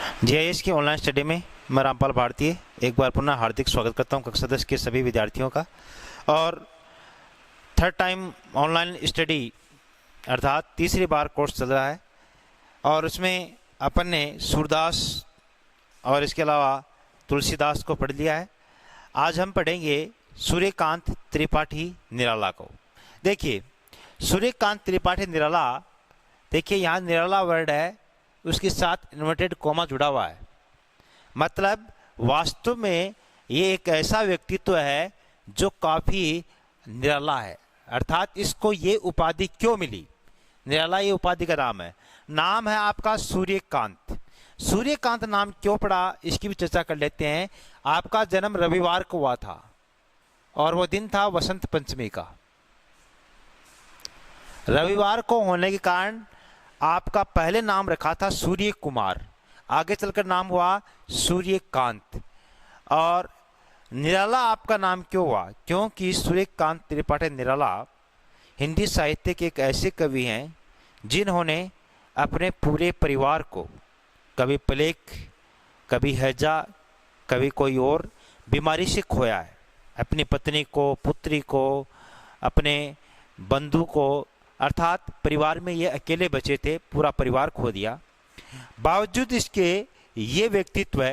GIS की online study में मैं रामपाल भारतीय एक बार पुनः हार्दिक स्वागत करता हूं कक्षा 10 के सभी विद्यार्थियों का। और थर्ड टाइम ऑनलाइन स्टडी अर्थात तीसरी बार कोर्स चल रहा है और उसमें अपन ने सूरदास और इसके अलावा तुलसीदास को पढ़ लिया है। आज हम पढ़ेंगे सूर्यकांत त्रिपाठी निराला को। देखिए सूर्यकांत त्रिपाठी निराला, देखिए यहाँ निराला वर्ड है, उसके साथ इन्वर्टेड कॉमा जुड़ा हुआ है। मतलब वास्तव में ये एक ऐसा व्यक्तित्व है जो काफ़ी निराला है। अर्थात इसको ये उपाधि क्यों मिली, निराला ये उपाधि का नाम है। नाम है आपका सूर्यकांत। सूर्यकांत नाम क्यों पड़ा इसकी भी चर्चा कर लेते हैं। आपका जन्म रविवार को हुआ था और वो दिन था वसंत पंचमी का। रविवार को होने के कारण आपका पहले नाम रखा था सूर्य कुमार, आगे चलकर नाम हुआ सूर्यकांत। और निराला आपका नाम क्यों हुआ, क्योंकि सूर्यकांत त्रिपाठी निराला हिंदी साहित्य के एक ऐसे कवि हैं जिन्होंने अपने पूरे परिवार को, कभी प्लेग, कभी हैजा, कभी कोई और बीमारी से खोया है। अपनी पत्नी को, पुत्री को, अपने बंधु को, अर्थात परिवार में ये अकेले बचे थे, पूरा परिवार खो दिया। बावजूद इसके ये व्यक्तित्व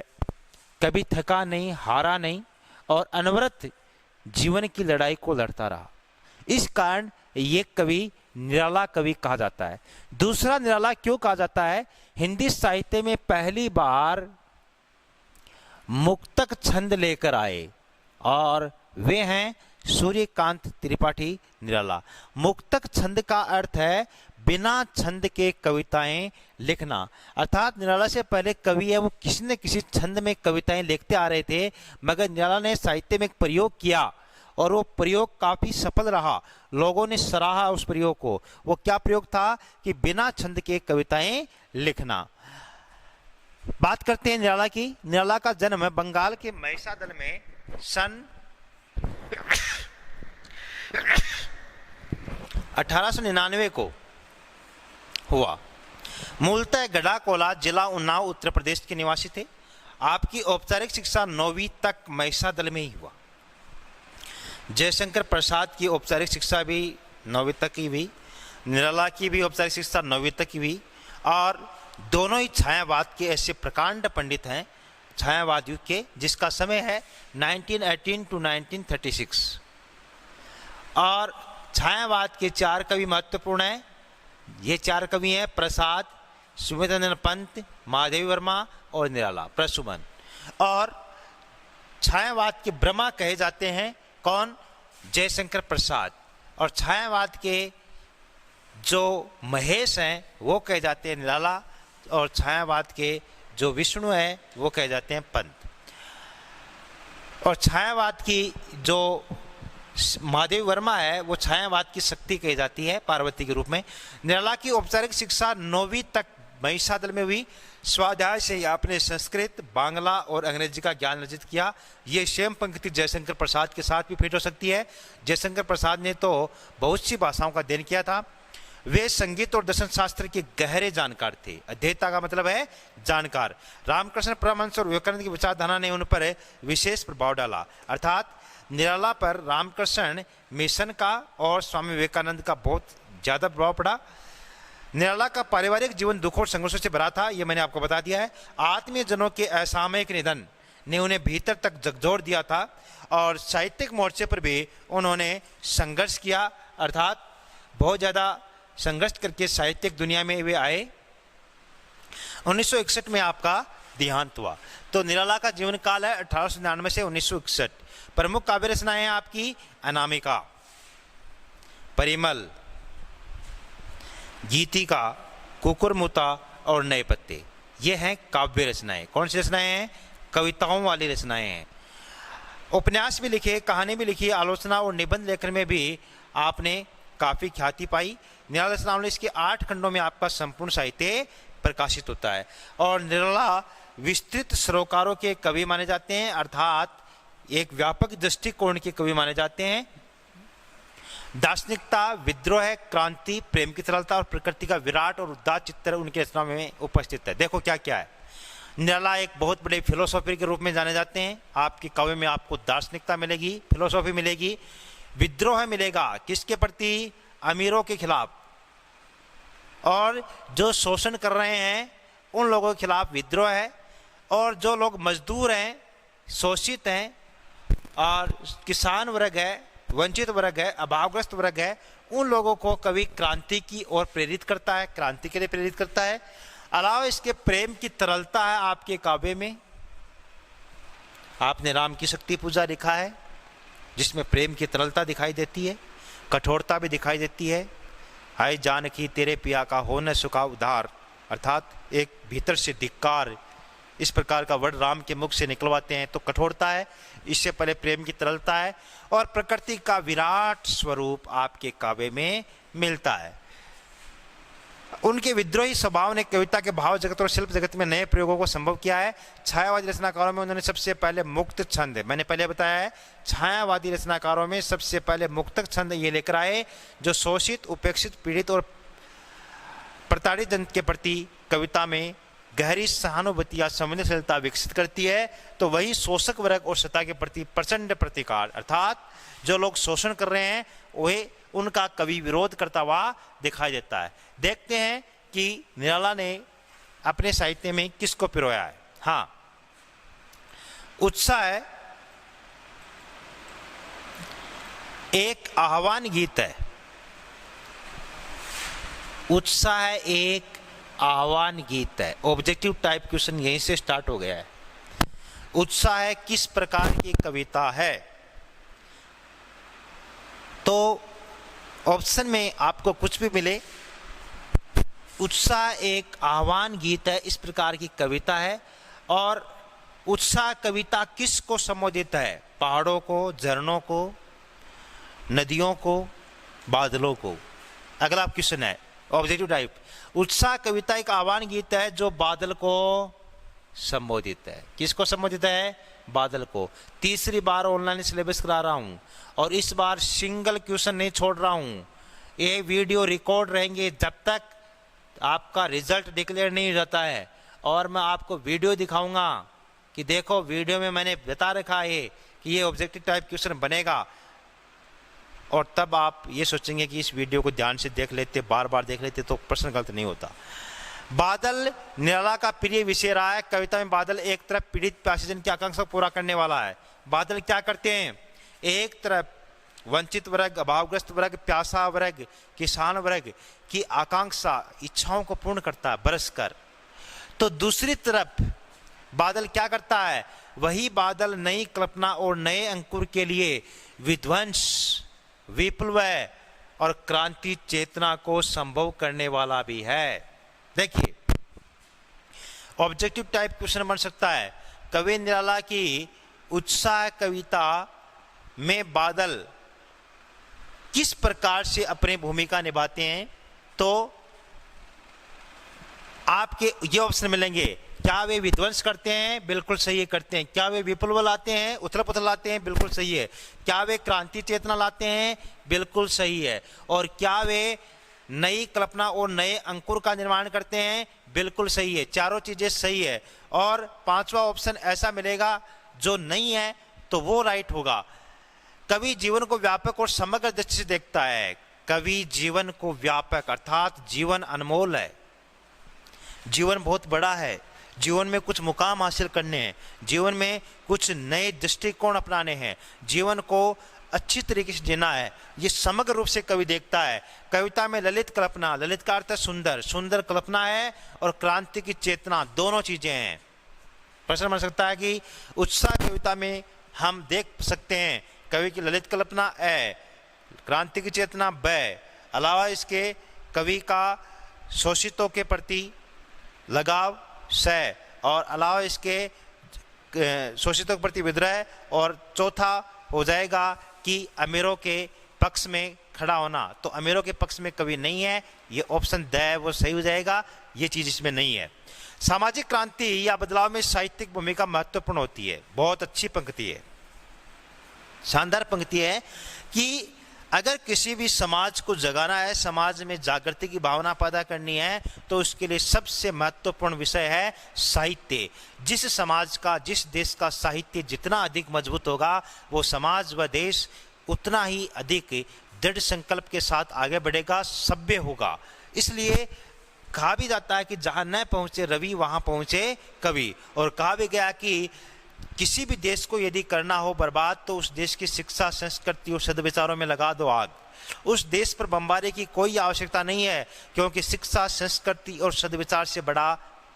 कभी थका नहीं, हारा नहीं और अनवरत जीवन की लड़ाई को लड़ता रहा। इस कारण ये कवि निराला कवि कहा जाता है। दूसरा निराला क्यों कहा जाता है, हिंदी साहित्य में पहली बार मुक्तक छंद लेकर आए और वे हैं सूर्यकांत त्रिपाठी निराला। मुक्तक छंद का अर्थ है बिना छंद के कविताएं लिखना। अर्थात निराला से पहले कवि है वो किसी न किसी छंद में कविताएं लिखते आ रहे थे, मगर निराला ने साहित्य में एक प्रयोग किया और वो प्रयोग काफी सफल रहा। लोगों ने सराहा उस प्रयोग को। वो क्या प्रयोग था कि बिना छंद के कविताएं लिखना। बात करते हैं निराला की। निराला का जन्म बंगाल के महिषादल में सन 1899 को हुआ। मूलतः गढ़ाकोला जिला उन्नाव उत्तर प्रदेश के निवासी थे। आपकी औपचारिक शिक्षा 9वीं तक महिषादल में ही हुआ। जयशंकर प्रसाद की औपचारिक शिक्षा भी 9वीं तक ही हुई, निराला की भी औपचारिक शिक्षा 9वीं तक ही हुई। और दोनों ही छायावाद के ऐसे प्रकांड पंडित हैं, छायावाद युग के, जिसका समय है 1918 टू 1936। और छायावाद के 4 कवि महत्वपूर्ण हैं। ये 4 कवि हैं प्रसाद, सुमित्रानंद पंत, महादेवी वर्मा और निराला प्रसुमन। और छायावाद के ब्रह्मा कहे जाते हैं कौन, जयशंकर प्रसाद। और छायावाद के जो महेश हैं वो कहे जाते हैं निराला। और छायावाद के जो विष्णु है वो कहे जाते हैं पंत। और छायावाद की जो महादेवी वर्मा है वो छायावाद की शक्ति कही जाती है, पार्वती के रूप में। निराला की औपचारिक शिक्षा 9वीं तक महिषादल में हुई। स्वाध्याय से ही आपने संस्कृत, बांग्ला और अंग्रेजी का ज्ञान अर्जित किया। ये सेम पंक्ति जयशंकर प्रसाद के साथ भी फिट हो सकती है। जयशंकर प्रसाद ने तो बहुत सी भाषाओं का अध्ययन किया था। वे संगीत और दर्शन शास्त्र के गहरे जानकार थे। अध्येता का मतलब है जानकार। रामकृष्ण परमहंस और विवेकानंद की विचारधारा ने उन पर विशेष प्रभाव डाला। अर्थात निराला पर रामकृष्ण मिशन का और स्वामी विवेकानंद का बहुत ज़्यादा प्रभाव पड़ा। निराला का पारिवारिक जीवन दुख और संघर्षों से भरा था, ये मैंने आपको बता दिया है। आत्मीय जनों के असामयिक निधन ने उन्हें भीतर तक झकझोर दिया था और साहित्यिक मोर्चे पर भी उन्होंने संघर्ष किया। अर्थात बहुत ज़्यादा संघर्ष करके साहित्यिक दुनिया में वे आए। 1961 में आपका देहांत हुआ। तो निराला का जीवन काल है 1899 से 1961। प्रमुख काव्य रचनाएं हैं आपकी अनामिका, परिमल, गीतिका, कुकुरमुता और नए पत्ते। ये हैं काव्य रचनाएं। कौन सी रचनाएं हैं, कविताओं वाली रचनाएं हैं। उपन्यास भी लिखे, कहानी भी लिखी, आलोचना और निबंध लेखन में भी आपने काफी ख्याति पाई। निराला रचनावली इसके 8 खंडों में आपका संपूर्ण साहित्य प्रकाशित होता है। और निराला विस्तृत सरोकारों के कवि माने जाते हैं, अर्थात एक व्यापक दृष्टिकोण के कवि माने जाते हैं। दार्शनिकता, विद्रोह, क्रांति, प्रेम की सरलता और प्रकृति का विराट और उदात्त चित्र उनकी रचनाओं में उपस्थित है। देखो क्या क्या है। निराला एक बहुत बड़े फिलोसोफर के रूप में जाने जाते हैं। आपके काव्य में आपको दार्शनिकता मिलेगी, फिलोसॉफी मिलेगी, विद्रोह मिलेगा किसके प्रति? अमीरों के खिलाफ, और जो शोषण कर रहे हैं उन लोगों के खिलाफ विद्रोह है, और जो लोग मजदूर हैं, शोषित हैं, और किसान वर्ग है, वंचित वर्ग है, अभावग्रस्त वर्ग है, उन लोगों को कवि क्रांति की ओर प्रेरित करता है, क्रांति के लिए प्रेरित करता है। अलावा इसके प्रेम की तरलता है आपके काव्य में। आपने राम की शक्ति पूजा लिखा है जिसमें प्रेम की तरलता दिखाई देती है, कठोरता भी दिखाई देती है। हाय जानकी तेरे पिया का हो न सुखा उधार, अर्थात एक भीतर से धिक्कार, इस प्रकार का वर्ड राम के मुख से निकलवाते हैं तो कठोरता है, इससे पहले प्रेम की तरलता है, और प्रकृति का विराट स्वरूप आपके काव्य में मिलता है। उनके विद्रोही स्वभाव ने कविता के भाव जगत और शिल्प जगत में नए प्रयोगों को संभव किया है। छायावादी रचनाकारों में उन्होंने सबसे पहले मुक्त छंद, मैंने पहले बताया है, छायावादी रचनाकारों में सबसे पहले मुक्तक छंद ये लेकर आए जो शोषित, उपेक्षित, पीड़ित और प्रताड़ित जन के प्रति कविता में गहरी सहानुभूति या संवेदनशीलता विकसित करती है। तो वही शोषक वर्ग और सत्ता के प्रति प्रचंड प्रतिकार, अर्थात जो लोग शोषण कर रहे हैं वही उनका कवि विरोध करता हुआ दिखाई देता है। देखते हैं कि निराला ने अपने साहित्य में किसको पिरोया है। हाँ, उत्साह एक आह्वान गीत है। उत्साह एक आह्वान गीत है। ऑब्जेक्टिव टाइप क्वेश्चन यहीं से स्टार्ट हो गया है। उत्साह किस प्रकार की कविता है? तो ऑप्शन में आपको कुछ भी मिले, उत्साह एक आह्वान गीत है, इस प्रकार की कविता है। और उत्साह कविता किसको संबोधित है? पहाड़ों को, झरनों को, नदियों को, बादलों को। अगला क्वेश्चन है ऑब्जेक्टिव टाइप। उत्साह कविता एक आह्वान गीत है जो बादल को संबोधित है। किसको संबोधित है? बादल को। तीसरी बार ऑनलाइन सिलेबस करा रहा हूं और इस बार सिंगल क्वेश्चन नहीं छोड़ रहा हूं। ये वीडियो रिकॉर्ड रहेंगे जब तक आपका रिजल्ट डिक्लेयर नहीं रहता है, और मैं आपको वीडियो दिखाऊंगा कि देखो वीडियो में मैंने बता रखा है कि ये ऑब्जेक्टिव टाइप क्वेश्चन बनेगा, और तब आप ये सोचेंगे कि इस वीडियो को ध्यान से देख लेते, बार बार देख लेते तो प्रश्न गलत नहीं होता। बादल निराला का प्रिय विषय रहा है। कविता में बादल एक तरफ पीड़ित प्यासे जन की आकांक्षा पूरा करने वाला है। बादल क्या करते हैं? एक तरफ वंचित वर्ग, अभावग्रस्त वर्ग, प्यासा वर्ग, किसान वर्ग की आकांक्षा, इच्छाओं को पूर्ण करता है बरसकर। तो दूसरी तरफ बादल क्या करता है? वही बादल नई कल्पना और नए अंकुर के लिए विध्वंस, विप्लव और क्रांति चेतना को संभव करने वाला भी है। देखिए, ऑब्जेक्टिव टाइप क्वेश्चन बन सकता है। कवि निराला की उत्साह कविता में बादल किस प्रकार से अपनी भूमिका निभाते हैं? तो आपके ये ऑप्शन मिलेंगे। क्या वे विध्वंस करते हैं? बिल्कुल सही है, करते हैं। क्या वे विप्लव लाते हैं, उथल पुथल लाते हैं? बिल्कुल सही है। क्या वे क्रांति चेतना लाते हैं? बिल्कुल सही है। और क्या वे नई कल्पना और नए अंकुर का निर्माण करते हैं? बिल्कुल सही है। चारों चीजें सही है। और पांचवा ऑप्शन ऐसा मिलेगा जो नहीं है तो वो राइट होगा। कवि जीवन को व्यापक और समग्र दृष्टि से देखता है। कवि जीवन को व्यापक, अर्थात जीवन अनमोल है, जीवन बहुत बड़ा है, जीवन में कुछ मुकाम हासिल करने हैं, जीवन में कुछ नए दृष्टिकोण अपनाने हैं, जीवन को अच्छी तरीके से जीना है, ये समग्र रूप से कवि देखता है। कविता में ललित कल्पना, ललित का अर्थ है सुंदर, सुंदर कल्पना है, और क्रांति की चेतना, दोनों चीजें हैं। प्रश्न बन सकता है कि उत्साह कविता में हम देख सकते हैं कवि की ललित कल्पना ए, क्रांति की चेतना ब, अलावा इसके कवि का शोषितों के प्रति लगाव स, और अलावा इसके शोषितों के प्रति विद्रोह, और चौथा हो जाएगा कि अमीरों के पक्ष में खड़ा होना। तो अमीरों के पक्ष में कवि नहीं है, ये ऑप्शन द वो सही हो जाएगा, ये चीज इसमें नहीं है। सामाजिक क्रांति या बदलाव में साहित्यिक भूमिका महत्वपूर्ण होती है। बहुत अच्छी पंक्ति है, शानदार पंक्ति है कि अगर किसी भी समाज को जगाना है, समाज में जागृति की भावना पैदा करनी है, तो उसके लिए सबसे महत्वपूर्ण विषय है साहित्य। जिस समाज का, जिस देश का साहित्य जितना अधिक मजबूत होगा, वो समाज व देश उतना ही अधिक दृढ़ संकल्प के साथ आगे बढ़ेगा, सभ्य होगा। इसलिए कहा भी जाता है कि जहां न पहुंचे रवि वहां पहुंचे कवि, और कहा भी गया कि किसी भी देश को यदि करना हो बर्बाद, तो उस देश की शिक्षा, संस्कृति और सद्विचारों में लगा दो आग। उस देश पर बमबारी की कोई आवश्यकता नहीं है, क्योंकि शिक्षा, संस्कृति और सद्विचार से बड़ा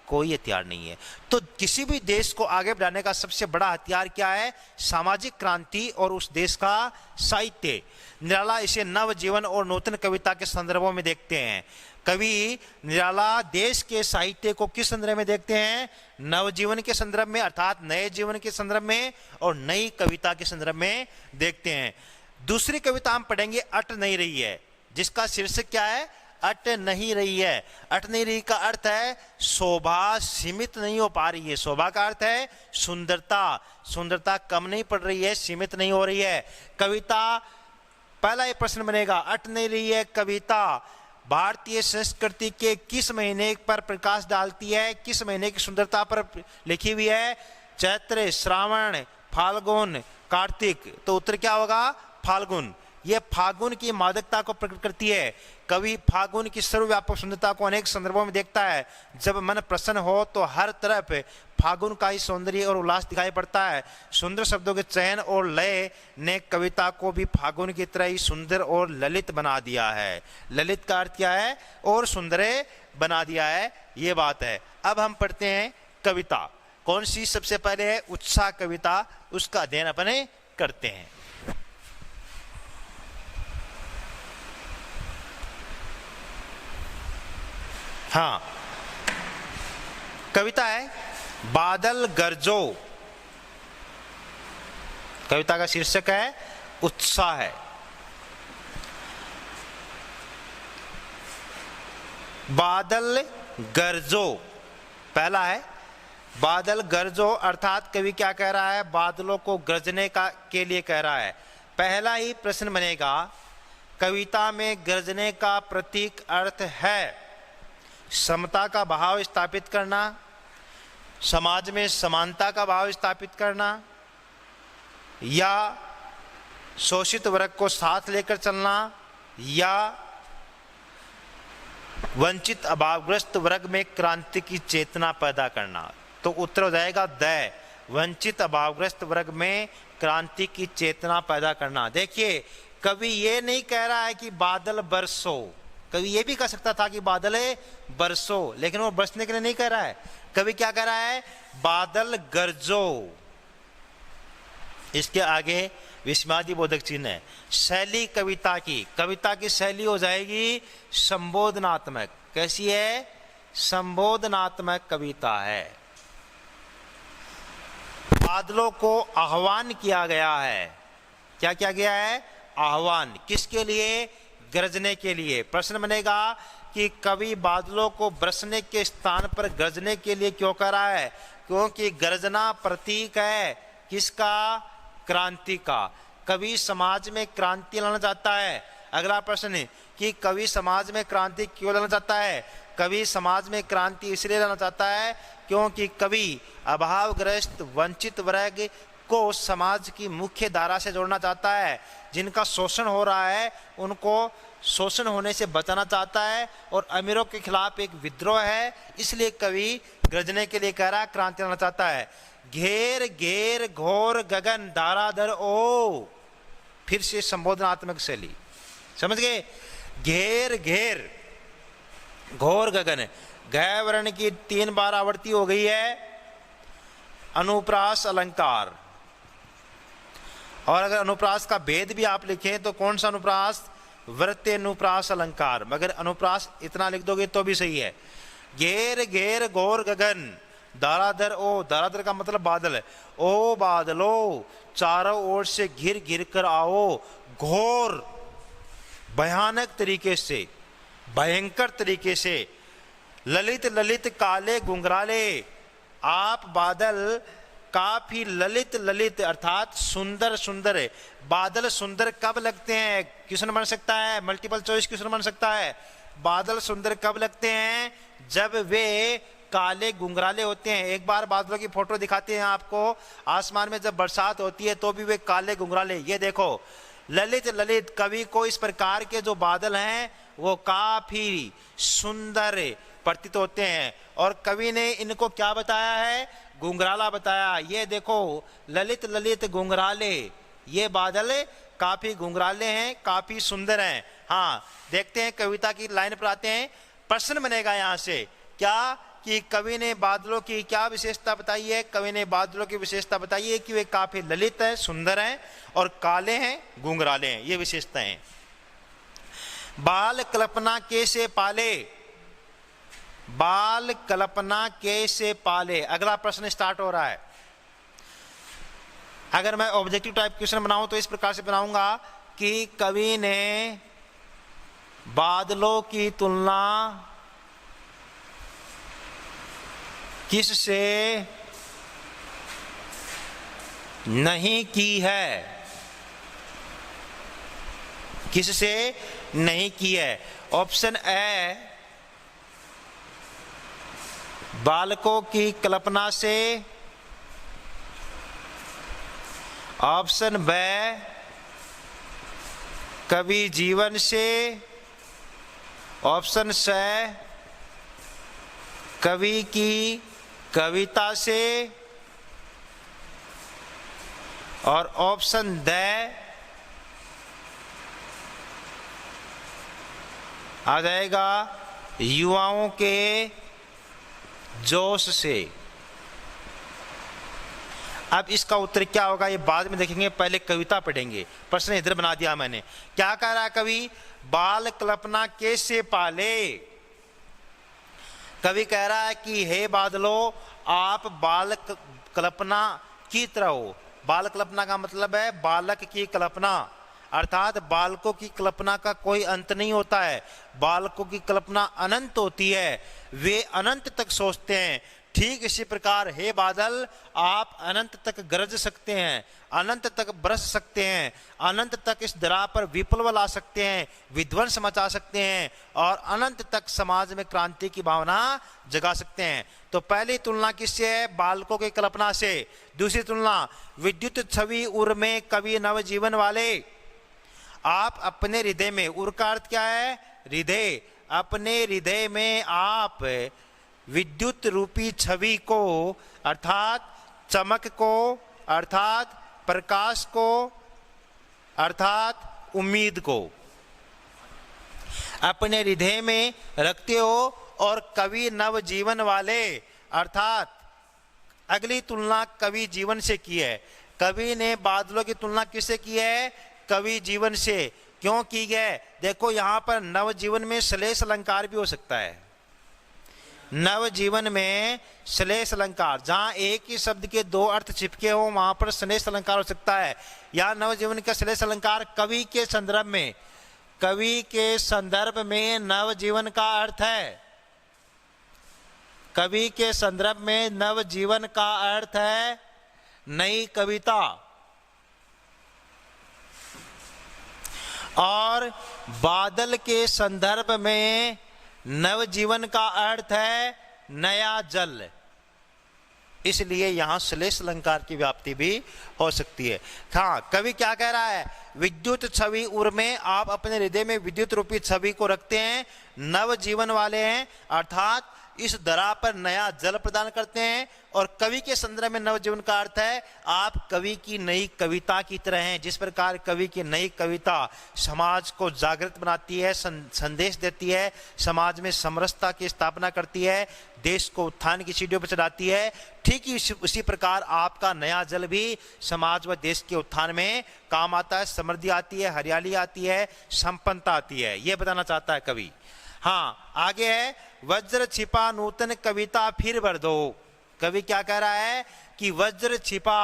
कोई हथियार नहीं है। तो किसी भी देश को आगे बढ़ाने का सबसे बड़ा हथियार क्या है? सामाजिक क्रांति और उस देश का साहित्य। निराला इसे नव जीवन और नूतन कविता के संदर्भों में देखते हैं। कवि निराला देश के साहित्य को किस संदर्भ में देखते हैं? नवजीवन के संदर्भ में, अर्थात नए जीवन के संदर्भ में और नई कविता के संदर्भ में देखते हैं। दूसरी कविता हम पढ़ेंगे, अट नहीं रही है, जिसका शीर्षक क्या है? अट नहीं रही है। अट नहीं रही का अर्थ है शोभा सीमित नहीं हो पा रही है। शोभा का अर्थ है सुंदरता। सुंदरता कम नहीं पड़ रही है, सीमित नहीं हो रही है। कविता, पहला ये प्रश्न बनेगा, अट नहीं रही है कविता भारतीय संस्कृति के किस महीने पर प्रकाश डालती है? किस महीने की सुंदरता पर लिखी हुई है? चैत्र, श्रावण, फाल्गुन, कार्तिक। तो उत्तर क्या होगा? फाल्गुन। यह फागुन की मादकता को प्रकट करती है। कवि फागुन की सर्वव्यापक सुंदरता को अनेक संदर्भों में देखता है। जब मन प्रसन्न हो तो हर तरफ फागुन का ही सौंदर्य और उल्लास दिखाई पड़ता है। सुंदर शब्दों के चयन और लय ने कविता को भी फागुन की तरह ही सुंदर और ललित बना दिया है। ललित का अर्थ क्या है? और सुंदर बना दिया है, ये बात है। अब हम पढ़ते हैं कविता। कौन सी सबसे पहले है? उत्साह कविता, उसका अध्ययन अपने करते हैं। हाँ, कविता है बादल गरजो। कविता का शीर्षक है उत्साह है। बादल गरजो पहला है। बादल गरजो अर्थात कवि क्या कह रहा है? बादलों को गरजने का के लिए कह रहा है। पहला ही प्रश्न बनेगा, कविता में गरजने का प्रतीक अर्थ है समता का भाव स्थापित करना, समाज में समानता का भाव स्थापित करना, या शोषित वर्ग को साथ लेकर चलना, या वंचित अभावग्रस्त वर्ग में क्रांति की चेतना पैदा करना। तो उत्तर हो जाएगा द, वंचित अभावग्रस्त वर्ग में क्रांति की चेतना पैदा करना। देखिए, कवि ये नहीं कह रहा है कि बादल बरसो। कवि ये भी कह सकता था कि बादल बरसो, लेकिन वो बरसने के लिए नहीं कह रहा है। कवि क्या कह रहा है? बादल गरजो। इसके आगे विस्मयादि बोधक चिन्ह है। शैली कविता की शैली हो जाएगी संबोधनात्मक। कैसी है? संबोधनात्मक कविता है। बादलों को आह्वान किया गया है। क्या किया गया है? आह्वान। किसके लिए? गरजने के लिए। प्रश्न बनेगा कि कवि बादलों को बरसने के स्थान पर गरजने के लिए क्यों कर रहा है? क्योंकि गरजना प्रतीक है किसका? क्रांति का। कवि समाज में क्रांति लाना चाहता है। अगला प्रश्न कि कवि समाज में क्रांति क्यों लाना चाहता है? कवि समाज में क्रांति इसलिए लाना चाहता है क्योंकि कवि अभावग्रस्त वंचित वर्ग को समाज की मुख्य धारा से जोड़ना चाहता है। जिनका शोषण हो रहा है उनको शोषण होने से बचाना चाहता है, और अमीरों के खिलाफ एक विद्रोह है। इसलिए कवि गरजने के लिए कह रहा है, क्रांति लाना चाहता है। घेर घेर घोर गगन धाराधर ओ, फिर से संबोधनात्मक शैली। समझ गए? घेर घेर घोर गगन, घ वर्ण की 3 बार आवृत्ति हो गई है। अनुप्रास अलंकार, और अगर अनुप्रास का भेद भी आप लिखें तो कौन सा अनुप्रास? वृत्ति अनुप्रास अलंकार। मगर अनुप्रास इतना लिख दोगे तो भी सही है। घेर घेर घोर गगन धाराधर ओ, धाराधर का मतलब बादल है। ओ बादलो चारों ओर से घिर घिर कर आओ, घोर भयानक तरीके से, भयंकर तरीके से, ललित ललित काले घुंघराले। आप बादल काफी ललित ललित अर्थात सुंदर सुंदर। बादल सुंदर कब लगते हैं? क्वेश्चन बन सकता है, मल्टीपल चॉइस क्वेश्चन बन सकता है। बादल सुंदर कब लगते हैं? जब वे काले गुंगराले होते हैं। एक बार बादलों की फोटो दिखाते हैं आपको, आसमान में जब बरसात होती है तो भी वे काले गुंगराले। ये देखो ललित ललित, कवि को इस प्रकार के जो बादल हैं वो काफी सुंदर प्रतीत होते हैं। और कवि ने इनको क्या बताया है? गुंगराला बताया। ये देखो ललित ललित गुंगराले, ये बादल काफी गुंगराले हैं, काफी सुंदर हैं। हाँ, देखते हैं कविता की लाइन पर आते हैं। प्रश्न बनेगा यहाँ से क्या कि कवि ने बादलों की क्या विशेषता बताई है? कवि ने बादलों की विशेषता बताई है कि वे काफी ललित हैं, सुंदर हैं और काले हैं, गुंगराले हैं। ये विशेषताएं। बाल कल्पना कैसे पाले? बाल कल्पना कैसे पाले? अगला प्रश्न स्टार्ट हो रहा है। अगर मैं ऑब्जेक्टिव टाइप क्वेश्चन बनाऊं तो इस प्रकार से बनाऊंगा कि कवि ने बादलों की तुलना किससे नहीं की है? किससे नहीं की है? ऑप्शन ए बालकों की कल्पना से, ऑप्शन बी कवि जीवन से, ऑप्शन सी कवि की कविता से और ऑप्शन डी आ जाएगा युवाओं के जोश से। अब इसका उत्तर क्या होगा ये बाद में देखेंगे, पहले कविता पढ़ेंगे। प्रश्न इधर बना दिया मैंने। क्या कह रहा है कवि? बाल कल्पना कैसे पाले? कवि कह रहा है कि हे बादलों, आप बाल कल्पना की तरह हो। बाल कल्पना का मतलब है बालक की कल्पना, अर्थात बालकों की कल्पना का कोई अंत नहीं होता है। बालकों की कल्पना अनंत होती है, वे अनंत तक सोचते हैं। ठीक इसी प्रकार हे बादल, आप अनंत तक गरज सकते हैं, अनंत तक बरस सकते हैं, अनंत तक इस दरा पर विप्लव ला सकते हैं, विध्वंस मचा सकते हैं और अनंत तक समाज में क्रांति की भावना जगा सकते हैं। तो पहली तुलना किससे है? बालकों की कल्पना से। दूसरी तुलना विद्युत छवि उर में कवि नवजीवन वाले। आप अपने हृदय में, उर का अर्थ क्या है? हृदय। अपने हृदय में आप विद्युत रूपी छवि को, अर्थात चमक को, अर्थात प्रकाश को, अर्थात उम्मीद को अपने हृदय में रखते हो। और कवि नवजीवन वाले, अर्थात अगली तुलना कवि जीवन से की है। कवि ने बादलों की तुलना किससे की है? कवि जीवन से। क्यों की है? देखो यहां पर नवजीवन में श्लेष अलंकार भी हो सकता है। नवजीवन में श्लेष अलंकार, जहां एक ही शब्द के दो अर्थ चिपके हो वहां पर श्लेष अलंकार हो सकता है। या नवजीवन का श्लेष अलंकार कवि के संदर्भ में, कवि के संदर्भ में नवजीवन का अर्थ है। कवि के संदर्भ में नवजीवन का अर्थ है नई कविता। और बादल के संदर्भ में नवजीवन का अर्थ है नया जल। इसलिए यहां श्लेष अलंकार की व्याप्ति भी हो सकती है। हाँ, कवि क्या कह रहा है? विद्युत छवि उर में आप अपने हृदय में विद्युत रूपी छवि को रखते हैं, नवजीवन वाले हैं, अर्थात इस दरा पर नया जल प्रदान करते हैं। और कवि के संदर्भ में नवजीवन का अर्थ है आप कवि की नई कविता की तरह हैं। जिस प्रकार कवि की नई कविता समाज को जागृत बनाती है, संदेश देती है, समाज में समरसता की स्थापना करती है, देश को उत्थान की सीढ़ियों पर चढ़ाती है, ठीक ही उसी प्रकार आपका नया जल भी समाज व देश के उत्थान में काम आता है। समृद्धि आती है, हरियाली आती है, संपन्नता आती है। यह बताना चाहता है कवि। हाँ, आगे है वज्र छिपा नूतन कविता फिर भर दो। कवि क्या कह रहा है कि वज्र छिपा,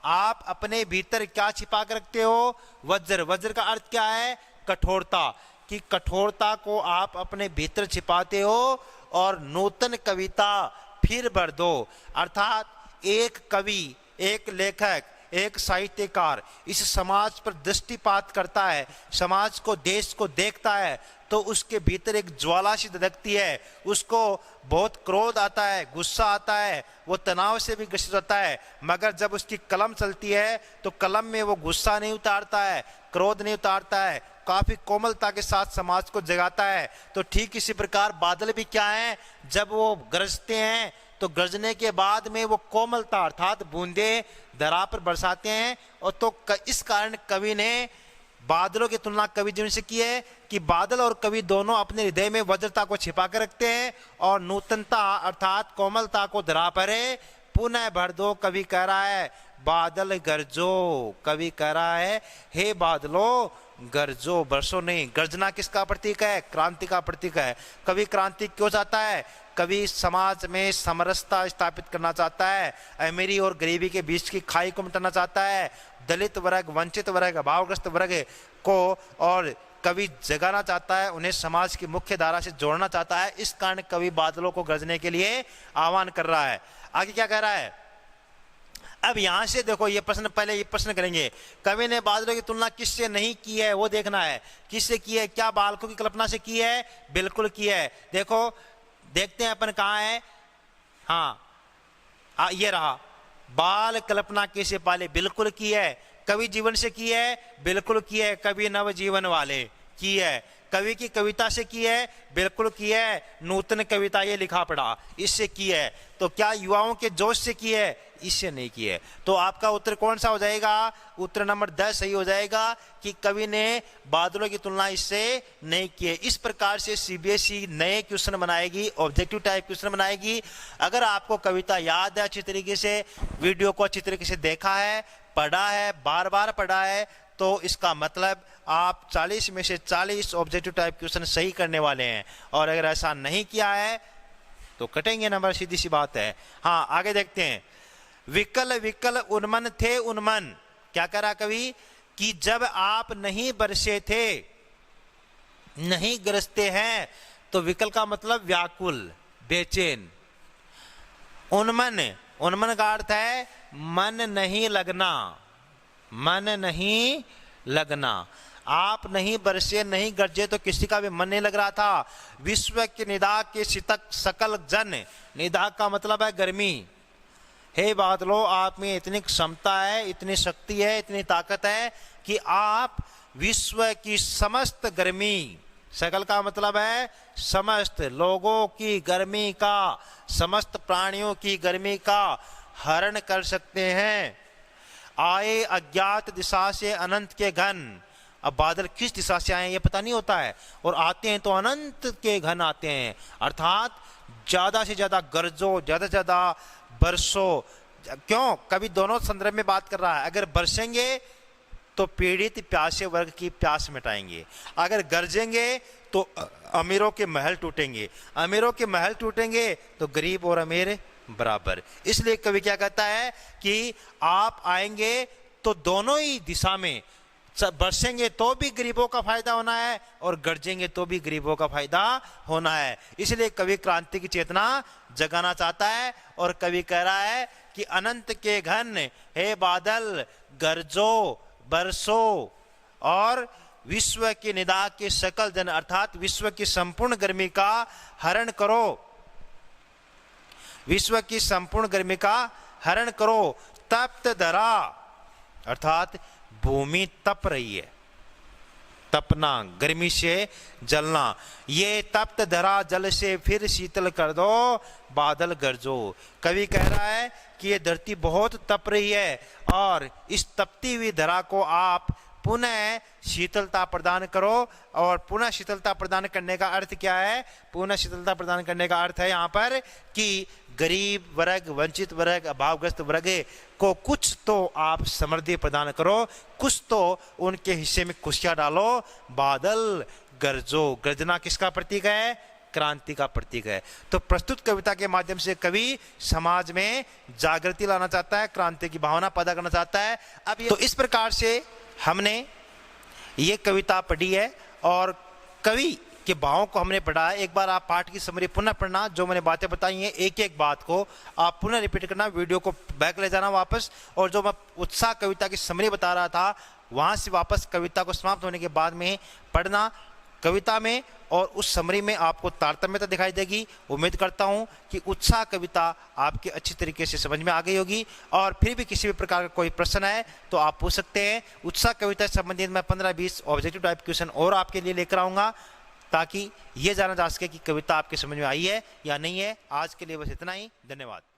आप अपने भीतर क्या छिपा कर रखते हो? वज्र। वज्र का अर्थ क्या है? कठोरता। कि कठोरता को आप अपने भीतर छिपाते हो और नूतन कविता फिर भर दो। अर्थात एक कवि एक लेखक, एक साहित्यकार इस समाज पर दृष्टिपात करता है, समाज को, देश को देखता है, तो उसके भीतर एक ज्वाला सी धधकती है, उसको बहुत क्रोध आता है, गुस्सा आता है, वो तनाव से भी ग्रसित होता है। मगर जब उसकी कलम चलती है तो कलम में वो गुस्सा नहीं उतारता है, क्रोध नहीं उतारता है, काफी कोमलता के साथ समाज को जगाता है। तो ठीक इसी प्रकार बादल भी क्या है, जब वो गरजते हैं तो गरजने के बाद में वो कोमलता अर्थात बूंदे धरा पर बरसाते हैं। और तो इस कारण कवि ने बादलों की तुलना कवि जीवन से की है कि बादल और कवि दोनों अपने हृदय में वज्रता को छिपा कर रखते हैं और नूतनता अर्थात कोमलता को धरा पर पुनः भर दो। कवि कह रहा है बादल गरजो, कवि कह रहा है हे बादलों गरजो, बरसो नहीं। गर्जना किसका प्रतीक है? क्रांति का प्रतीक है। कवि क्रांति क्यों चाहता है? कवि समाज में समरसता स्थापित करना चाहता है, अमीरी और गरीबी के बीच की खाई को मिटाना चाहता है, दलित वर्ग, वंचित वर्ग, अभावग्रस्त वर्ग को और कवि जगाना चाहता है, उन्हें समाज की मुख्य धारा से जोड़ना चाहता है। इस कारण कवि बादलों को गरजने के लिए आह्वान कर रहा है। आगे क्या कह रहा है? अब यहां से देखो, ये प्रश्न, पहले ये प्रश्न करेंगे, कवि ने बादलों की तुलना किससे नहीं की है वो देखना है। किससे की है? क्या बालकों की कल्पना से की है? बिल्कुल की है। देखो देखते हैं अपन कहाँ है। हाँ ये रहा, बाल कल्पना कैसे पाले, बिल्कुल की है। कवि जीवन से की है, बिल्कुल की है। कवि नव जीवन वाले की है। कवि की कविता से की है, बिल्कुल की है। नूतन कविता ये लिखा पढ़ा, इससे की है। तो क्या युवाओं के जोश से की है? इससे नहीं की है। तो आपका उत्तर कौन सा हो जाएगा? उत्तर नंबर 10 सही हो जाएगा कि कवि ने बादलों की तुलना इससे नहीं की है। इस प्रकार से सीबीएसई नए क्वेश्चन बनाएगी, ऑब्जेक्टिव टाइप क्वेश्चन बनाएगी। अगर आपको कविता याद है अच्छी तरीके से, वीडियो को अच्छी तरीके से देखा है, पढ़ा है, बार बार पढ़ा है, तो इसका मतलब आप 40 में से 40 ऑब्जेक्टिव टाइप क्वेश्चन सही करने वाले हैं। और अगर ऐसा नहीं किया है तो कटेंगे नंबर, सीधी सी बात है। हाँ आगे देखते हैं। विकल विकल उन्मन थे उन्मन, क्या करा कवि कि जब आप नहीं बरसे थे, नहीं गरजते हैं, तो विकल का मतलब व्याकुल, बेचैन। उन्मन, उन्मन का अर्थ है मन नहीं लगना, मन नहीं लगना। आप नहीं बरसे, नहीं गरजे तो किसी का भी मन नहीं लग रहा था। विश्व के निदा के शीतक सकल जन, निदा का मतलब है गर्मी। हे बादलों, आप में इतनी क्षमता है, इतनी शक्ति है, इतनी ताकत है कि आप विश्व की समस्त गर्मी, सकल का मतलब है समस्त लोगों की गर्मी का, समस्त प्राणियों की गर्मी का हरण कर सकते हैं। आए अज्ञात दिशा से अनंत के घन। अब बादल किस दिशा से आए ये पता नहीं होता है, और आते हैं तो अनंत के घन आते हैं, अर्थात ज्यादा से ज्यादा गरजो, ज्यादा से ज्यादा बरसो। क्यों? कभी दोनों संदर्भ में बात कर रहा है। अगर बरसेंगे तो पीड़ित प्यासे वर्ग की प्यास मिटाएंगे, अगर गरजेंगे तो अमीरों के महल टूटेंगे, अमीरों के महल टूटेंगे तो गरीब और अमीर बराबर। इसलिए कवि क्या कहता है कि आप आएंगे तो दोनों ही दिशा में, बरसेंगे तो भी गरीबों का फायदा होना है और गरजेंगे तो भी गरीबों का फायदा होना है। इसलिए कवि क्रांति की चेतना जगाना चाहता है और कवि कह रहा है कि अनंत के घन हे बादल गरजो, बरसो और विश्व की निदा के सकल जन, अर्थात विश्व की संपूर्ण गर्मी का हरण करो, विश्व की संपूर्ण गर्मी का हरण करो। तप्त धरा, अर्थात भूमि तप रही है, तपना, गर्मी से जलना। ये तप्त धरा जल से फिर शीतल कर दो, बादल गरजो। कवि कह रहा है कि ये धरती बहुत तप रही है और इस तपती हुई धरा को आप पुनः शीतलता प्रदान करो। और पुनः शीतलता प्रदान करने का अर्थ क्या है? पुनः शीतलता प्रदान करने का अर्थ है यहाँ पर कि गरीब वर्ग, वंचित वर्ग, अभावग्रस्त वर्ग को कुछ तो आप समृद्धि प्रदान करो, कुछ तो उनके हिस्से में खुशियां डालो। बादल गरजो, गर्जना किसका प्रतीक है? क्रांति का प्रतीक है। तो प्रस्तुत कविता के माध्यम से कवि समाज में जागृति लाना चाहता है, क्रांति की भावना पैदा करना चाहता है। अब ये तो इस प्रकार से हमने ये कविता पढ़ी है और कवि के भावों को हमने पढ़ा है। एक बार आप पाठ की समरी पुनः पढ़ना, जो मैंने बातें बताई हैं एक एक बात को आप पुनः रिपीट करना, वीडियो को बैक ले जाना वापस, और जो मैं उत्साह कविता की समरी बता रहा था वहां से वापस कविता को समाप्त होने के बाद में पढ़ना। कविता में और उस समरी में आपको तारतम्यता दिखाई देगी। उम्मीद करता हूं कि उत्साह कविता आपके अच्छी तरीके से समझ में आ गई होगी। और फिर भी किसी भी प्रकार का कोई प्रश्न है तो आप पूछ सकते हैं। उत्साह कविता से संबंधित मैं 15-20 ऑब्जेक्टिव टाइप क्वेश्चन और आपके लिए लेकर आऊंगा, ताकि ये जाना जा सके कि कविता आपके समझ में आई है या नहीं है। आज के लिए बस इतना ही, धन्यवाद।